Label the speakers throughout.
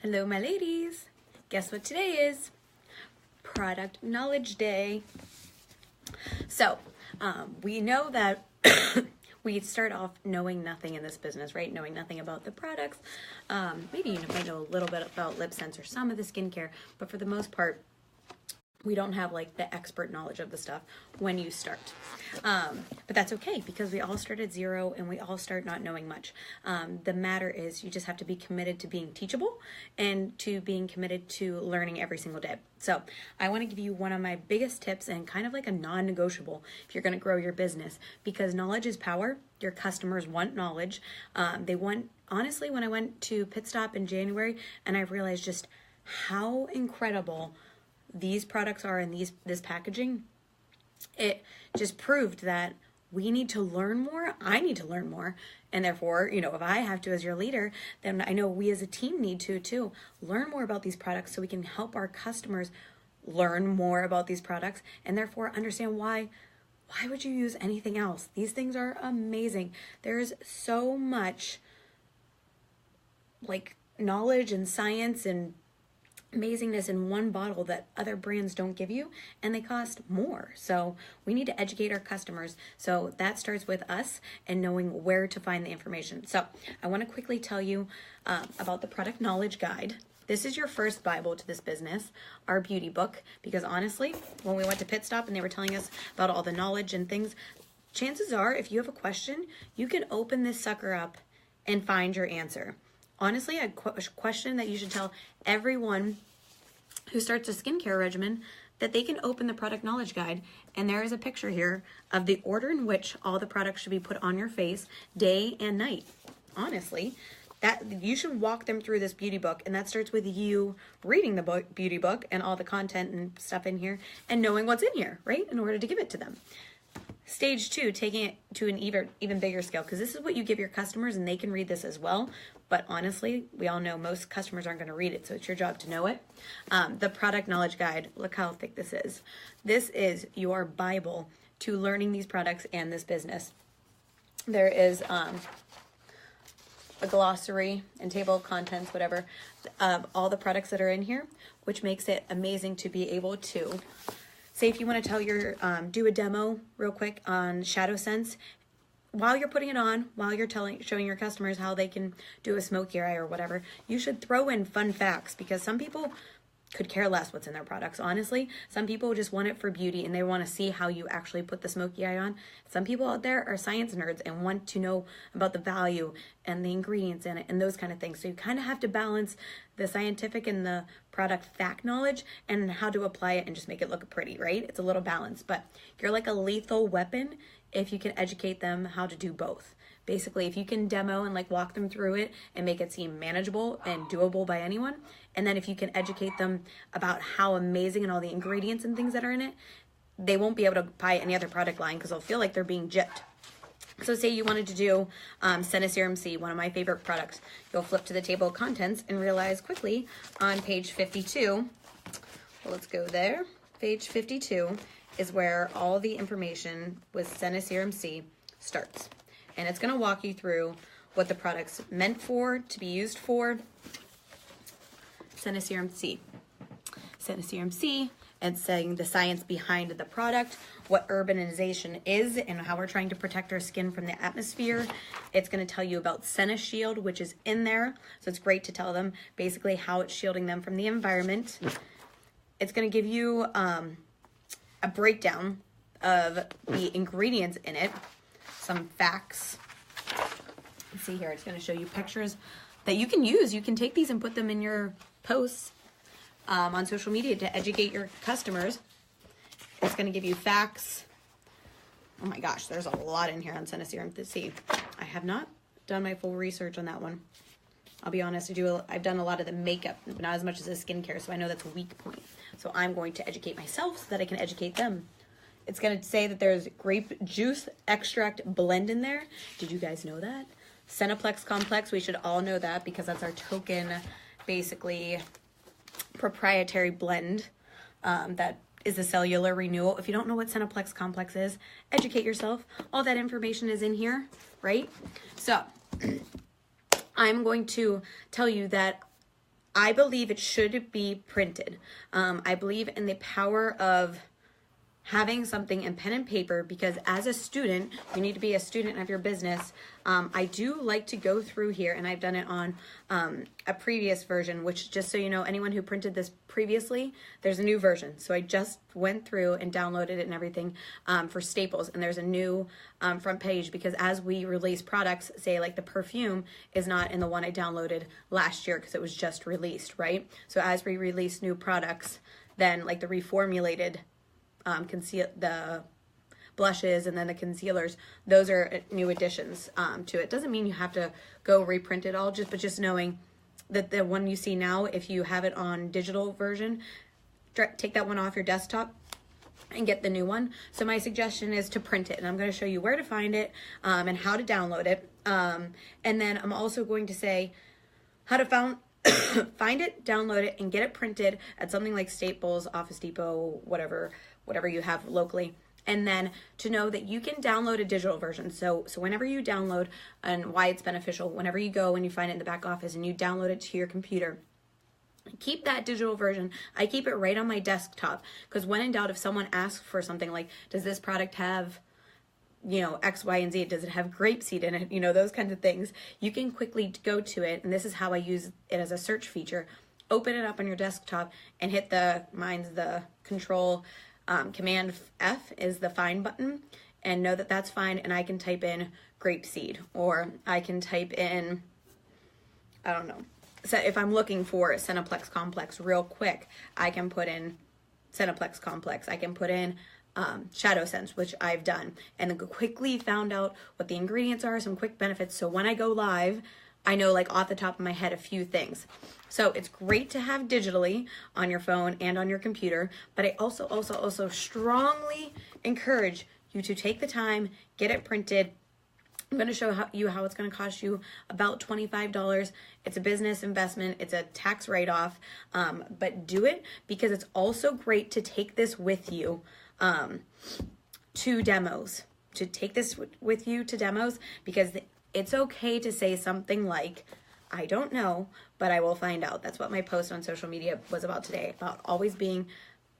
Speaker 1: Hello, my ladies. Guess what today is? Product Knowledge Day. So, we know that we start off knowing nothing in this business, right? Knowing nothing about the products. Maybe you might know a little bit about lip sense or some of the skincare, but for the most part, we don't have like the expert knowledge of the stuff when you start. But that's okay because we all start at zero and we all start not knowing much. The matter is you just have to be committed to being teachable and to being committed to learning every single day. So I want to give you one of my biggest tips and kind of like a non-negotiable if you're going to grow your business, because knowledge is power. Your customers want knowledge. They want, honestly, when I went to Pit Stop in January and I realized just how incredible these products are in this packaging, it just proved that we need to learn more. I need to learn more. And therefore, if I have to as your leader, then I know we as a team need to too learn more about these products so we can help our customers learn more about these products and therefore understand why would you use anything else? These things are amazing. There's so much like knowledge and science and amazingness in one bottle that other brands don't give you, and they cost more. So we need to educate our customers. So that starts with us and knowing where to find the information. So I want to quickly tell you about the Product Knowledge Guide. This is your first Bible to this business, our beauty book, because honestly, when we went to Pit Stop and they were telling us about all the knowledge and things, chances are if you have a question, you can open this sucker up and find your answer. Honestly, a question that you should tell everyone who starts a skincare regimen, that they can open the Product Knowledge Guide, and there is a picture here of the order in which all the products should be put on your face day and night. Honestly, that you should walk them through this beauty book, and that starts with you reading the beauty book and all the content and stuff in here and knowing what's in here, right, in order to give it to them. Stage 2, taking it to an even bigger scale, because this is what you give your customers and they can read this as well. But honestly, we all know most customers aren't going to read it, so it's your job to know it. The Product Knowledge Guide, look how thick this is. This is your Bible to learning these products and this business. There is a glossary and table of contents, whatever, of all the products that are in here, which makes it amazing to be able to say if you want to tell do a demo real quick on Shadow Sense, while you're putting it on, while you're showing your customers how they can do a smoky eye or whatever, you should throw in fun facts, because some people could care less what's in their products, honestly. Some people just want it for beauty and they want to see how you actually put the smoky eye on. Some people out there are science nerds and want to know about the value and the ingredients in it and those kind of things. So you kind of have to balance the scientific and the product fact knowledge and how to apply it and just make it look pretty, right? It's a little balance, but you're like a lethal weapon if you can educate them how to do both. Basically, if you can demo and like walk them through it and make it seem manageable and doable by anyone, and then if you can educate them about how amazing and all the ingredients and things that are in it, they won't be able to buy any other product line because they'll feel like they're being gypped. So say you wanted to do SeneGence, one of my favorite products. You'll flip to the table of contents and realize quickly on page 52, well, let's go there. Page 52 is where all the information with SeneGence starts. And it's going to walk you through what the product's meant for, to be used for. SeneGence. SeneGence, and saying the science behind the product, what urbanization is, and how we're trying to protect our skin from the atmosphere. It's going to tell you about SeneShield, which is in there. So it's great to tell them basically how it's shielding them from the environment. It's going to give you a breakdown of the ingredients in it. Some facts. Let's see here. It's going to show you pictures that you can use. You can take these and put them in your posts on social media to educate your customers. It's going to give you facts. Oh my gosh, there's a lot in here on SeneGence. I have not done my full research on that one. I'll be honest, I've done a lot of the makeup, but not as much as the skincare, so I know that's a weak point. So I'm going to educate myself so that I can educate them. It's going to say that there's grape juice extract blend in there. Did you guys know that? Seneplex Complex, we should all know that because that's our token, basically, proprietary blend that is a cellular renewal. If you don't know what Seneplex Complex is, educate yourself. All that information is in here, right? So I'm going to tell you that I believe it should be printed. I believe in the power of having something in pen and paper, because as a student, you need to be a student of your business. I do like to go through here, and I've done it on a previous version, which, just so you know, anyone who printed this previously, there's a new version. So I just went through and downloaded it and everything for Staples, and there's a new front page, because as we release products, say like the perfume is not in the one I downloaded last year because it was just released, right? So as we release new products, then like the reformulated the blushes and then the concealers, those are new additions to it. Doesn't mean you have to go reprint it all, but just knowing that the one you see now, if you have it on digital version, take that one off your desktop and get the new one. So my suggestion is to print it, and I'm going to show you where to find it and how to download it. And then I'm also going to say how to find it, download it, and get it printed at something like Staples, Office Depot, whatever you have locally. And then to know that you can download a digital version. So whenever you download, and why it's beneficial, whenever you go and you find it in the back office and you download it to your computer, keep that digital version. I keep it right on my desktop, because when in doubt, if someone asks for something like, does this product have, you know, X, Y, and Z, does it have grapeseed in it, you know, those kinds of things, you can quickly go to it. And this is how I use it as a search feature. Open it up on your desktop and hit mine's the control, Command F is the find button, and know that that's fine. And I can type in grapeseed, or I can type in, I don't know. So if I'm looking for Cineplex Complex real quick, I can put in Cineplex Complex. I can put in SeneGence, which I've done, and then quickly found out what the ingredients are, some quick benefits. So when I go live, I know like off the top of my head a few things. So it's great to have digitally on your phone and on your computer, but I also strongly encourage you to take the time, get it printed. I'm going to show you how it's going to cost you about $25. It's a business investment. It's a tax write-off, but do it, because it's also great to take this with you to demos, because it's okay to say something like, I don't know, but I will find out. That's what my post on social media was about today, about always being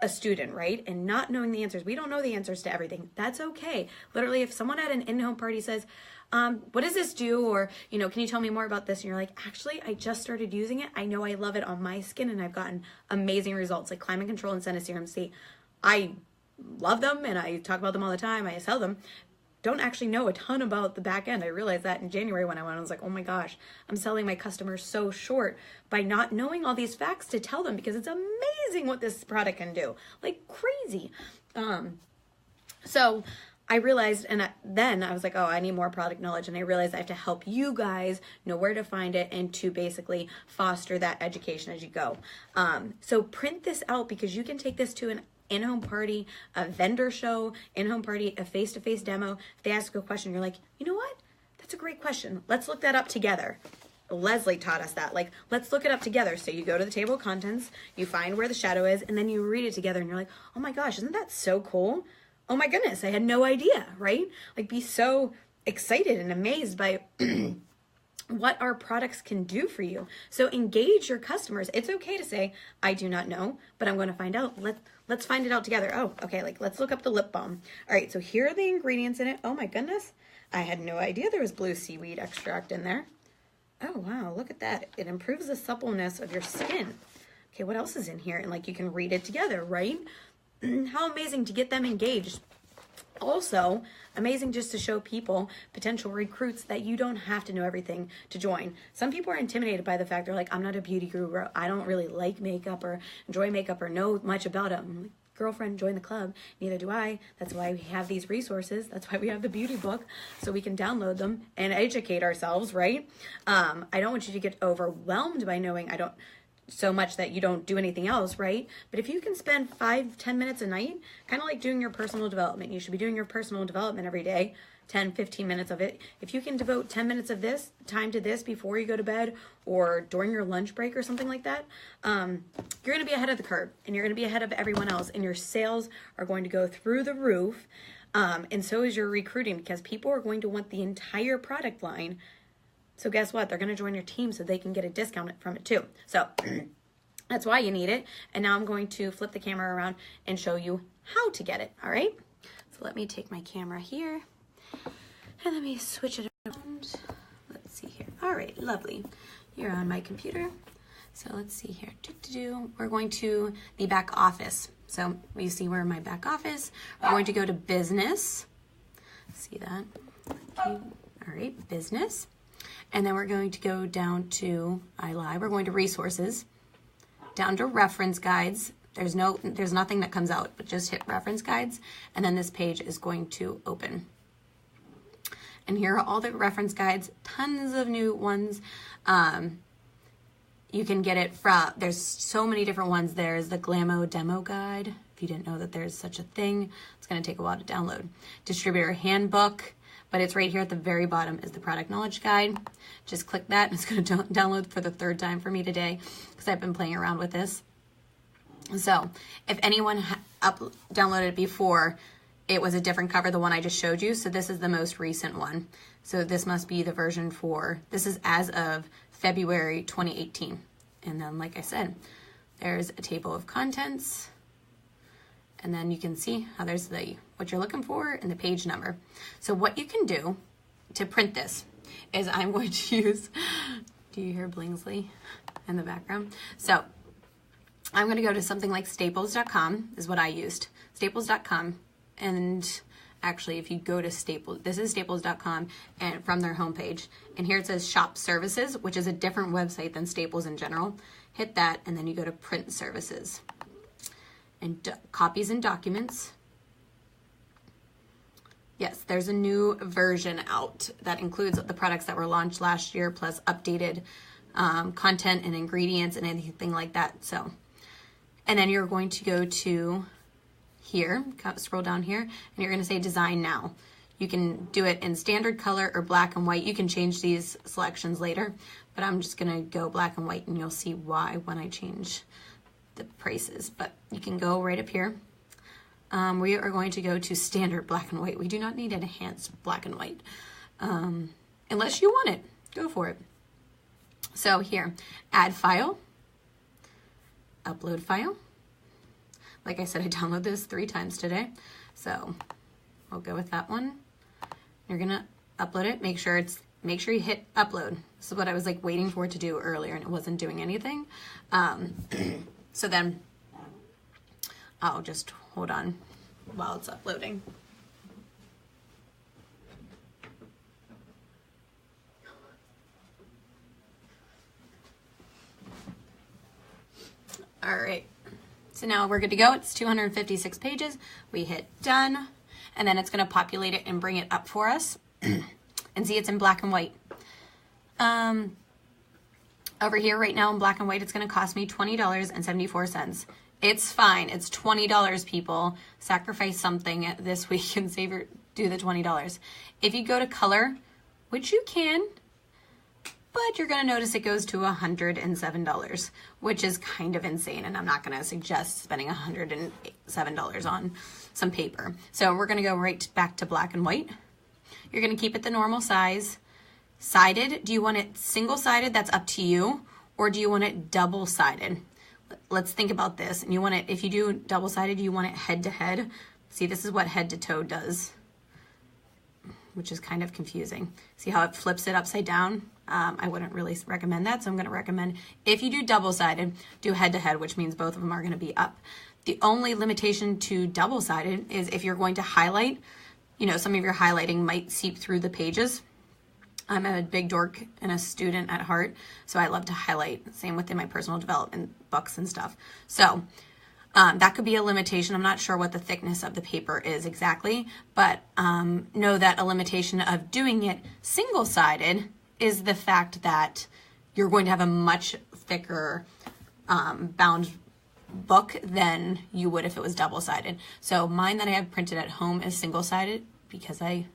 Speaker 1: a student, right? And not knowing the answers. We don't know the answers to everything. That's okay. Literally, if someone at an in-home party says, what does this do? Or, you know, can you tell me more about this? And you're like, actually, I just started using it. I know I love it on my skin, and I've gotten amazing results, like Climate Control and SeneSerum C. I love them, and I talk about them all the time. I sell them. Don't actually know a ton about the back end. I realized that in January when I went, I was like, oh my gosh, I'm selling my customers so short by not knowing all these facts to tell them, because it's amazing what this product can do, like crazy. So I realized, and then I was like, oh, I need more product knowledge. And I realized I have to help you guys know where to find it and to basically foster that education as you go. So print this out, because you can take this to an in-home party, a vendor show, in-home party, a face-to-face demo. If they ask a question, you're like, you know what? That's a great question. Let's look that up together. Leslie taught us that. Like, let's look it up together. So you go to the table of contents, you find where the shadow is, and then you read it together, and you're like, oh my gosh, isn't that so cool? Oh my goodness, I had no idea, right? Like, be so excited and amazed by what our products can do for you. So engage your customers. It's okay to say, I do not know, but I'm going to find out. Let's find it out together. Oh, okay, like let's look up the lip balm. All right, so here are the ingredients in it. Oh my goodness, I had no idea there was blue seaweed extract in there. Oh wow, look at that. It improves the suppleness of your skin. Okay, what else is in here? And like you can read it together, right? How amazing to get them engaged. Also, amazing just to show people, potential recruits, that you don't have to know everything to join. Some people are intimidated by the fact they're like, I'm not a beauty guru. I don't really like makeup or enjoy makeup or know much about it. I'm like, girlfriend, join the club. Neither do I. That's why we have these resources. That's why we have the beauty book, so we can download them and educate ourselves, right? I don't want you to get overwhelmed by knowing so much that you don't do anything else, right? But if you can spend 5-10 minutes a night, kind of like doing your personal development, you should be doing your personal development every day, 10-15 minutes of it. If you can devote 10 minutes of this time to this before you go to bed or during your lunch break or something like that, you're going to be ahead of the curve, and you're going to be ahead of everyone else, and your sales are going to go through the roof, and so is your recruiting, because people are going to want the entire product line. So guess what? They're going to join your team so they can get a discount from it too. So that's why you need it. And now I'm going to flip the camera around and show you how to get it. All right. So let me take my camera here and let me switch it around. Let's see here. All right, lovely. You're on my computer. So let's see here. We're going to the back office. So you see where my back office. We're going to go to business. See that? Okay. All right, business. And then we're going to go down to, I lied, we're going to resources, down to reference guides. There's nothing that comes out, but just hit reference guides. And then this page is going to open. And here are all the reference guides, tons of new ones. You can get it from, there's so many different ones. There's the Glamo demo guide. If you didn't know that there's such a thing, it's going to take a while to download. Distributor handbook, but it's right here at the very bottom is the product knowledge guide. Just click that and it's going to download for the third time for me today because I've been playing around with this. So if anyone downloaded it before, it was a different cover, the one I just showed you. So this is the most recent one. So this must be the version for, this is as of February 2018. And then, like I said, there's a table of contents. And then you can see how there's what you're looking for and the page number. So what you can do to print this is I'm going to use, do you hear Blingsley in the background? So I'm going to go to something like staples.com is what I used. Staples.com. And actually, if you go to Staples, this is staples.com and from their homepage. And here it says shop services, which is a different website than Staples in general. Hit that, and then you go to print services. And copies and documents. Yes, there's a new version out that includes the products that were launched last year, plus updated content and ingredients and anything like that. So, and then you're going to go to here, scroll down here, and you're going to say design now. You can do it in standard color or black and white. You can change these selections later, but I'm just going to go black and white and you'll see why when I change the prices. But you can go right up here. We are going to go to standard black and white. We do not need an enhanced black and white unless you want it. Go for it. So here, add file, upload file. Like I said, I downloaded this 3 times today, so we'll go with that one. You're gonna upload it. Make sure you hit upload. This is what I was like waiting for it to do earlier, and it wasn't doing anything. So then I'll just hold on while it's uploading. All right. So now we're good to go. It's 256 pages. We hit done, and then it's going to populate it and bring it up for us. And see, it's in black and white. Over here right now in black and white, it's going to cost me $20.74. It's fine. It's $20, people. Sacrifice something this week and do the $20. If you go to color, which you can, but you're going to notice it goes to $107, which is kind of insane, and I'm not going to suggest spending $107 on some paper. So we're going to go right back to black and white. You're going to keep it the normal size. Sided, do you want it single-sided? That's up to you. Or do you want it double-sided? Let's think about this. And you want it, if you do double-sided, you want it head-to-head. See, this is what head-to-toe does, which is kind of confusing. See how it flips it upside down? I wouldn't really recommend that, so I'm going to recommend if you do double-sided, do head-to-head, which means both of them are going to be up. The only limitation to double-sided is if you're going to highlight, you know, some of your highlighting might seep through the pages. I'm a big dork and a student at heart, so I love to highlight. Same within my personal development books and stuff. So that could be a limitation. I'm not sure what the thickness of the paper is exactly, but know that a limitation of doing it single-sided is the fact that you're going to have a much thicker bound book than you would if it was double-sided. So mine that I have printed at home is single-sided because I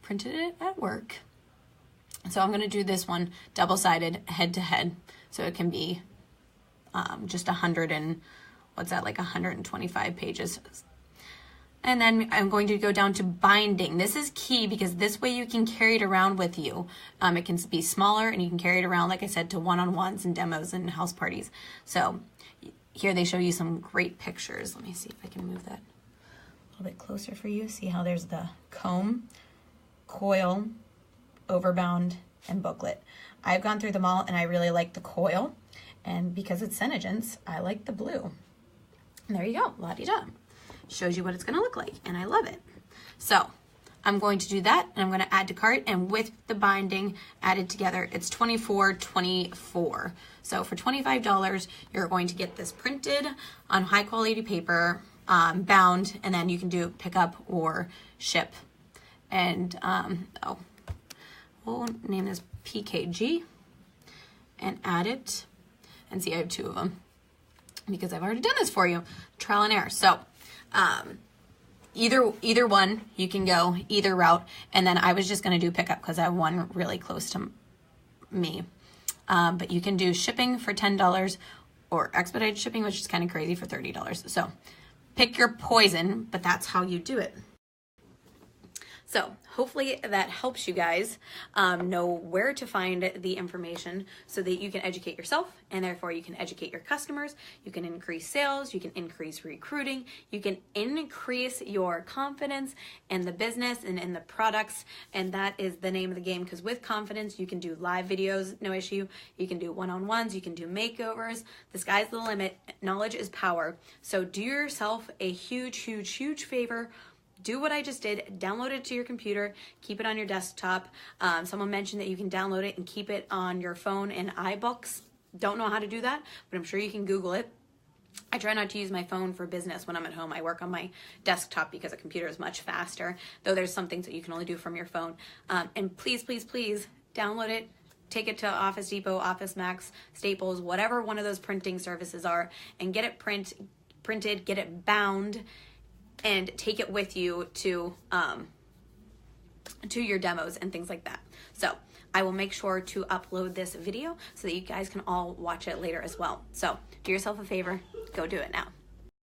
Speaker 1: printed it at work. So I'm going to do this one double-sided head-to-head, so it can be just 100 and what's that, like 125 pages. And then I'm going to go down to binding. This is key because this way you can carry it around with you. It can be smaller and you can carry it around, like I said, to one-on-ones and demos and house parties. So here they show you some great pictures. Let me see if I can move that a little bit closer for you. See how there's the comb, coil, overbound, and booklet. I've gone through them all and I really like the coil. And because it's SeneGence, I like the blue. And there you go, la-di-da. Shows you what it's gonna look like, and I love it. So I'm going to do that, and I'm gonna add to cart, and with the binding added together, it's $24.24. So for $25, you're going to get this printed on high quality paper, bound, and then you can do pick up or ship. And we'll name this PKG and add it. And see, I have 2 of them because I've already done this for you, trial and error. So either one, you can go either route. And then I was just going to do pickup because I have one really close to me. But you can do shipping for $10 or expedited shipping, which is kind of crazy, for $30. So pick your poison, but that's how you do it. So hopefully that helps you guys know where to find the information so that you can educate yourself, and therefore you can educate your customers. You can increase sales, you can increase recruiting, you can increase your confidence in the business and in the products, and that is the name of the game, because with confidence you can do live videos, no issue. You can do one-on-ones, you can do makeovers. The sky's the limit. Knowledge is power. So do yourself a huge favor. Do what I just did, download it to your computer, keep it on your desktop. Someone mentioned that you can download it and keep it on your phone in iBooks. Don't know how to do that, but I'm sure you can Google it. I try not to use my phone for business when I'm at home. I work on my desktop because a computer is much faster, though there's some things that you can only do from your phone. And please download it. Take it to Office Depot, Office Max, Staples, whatever one of those printing services are, and get it printed, get it bound, and take it with you to your demos and things like that. So I will make sure to upload this video so that you guys can all watch it later as well. So do yourself a favor, go do it now.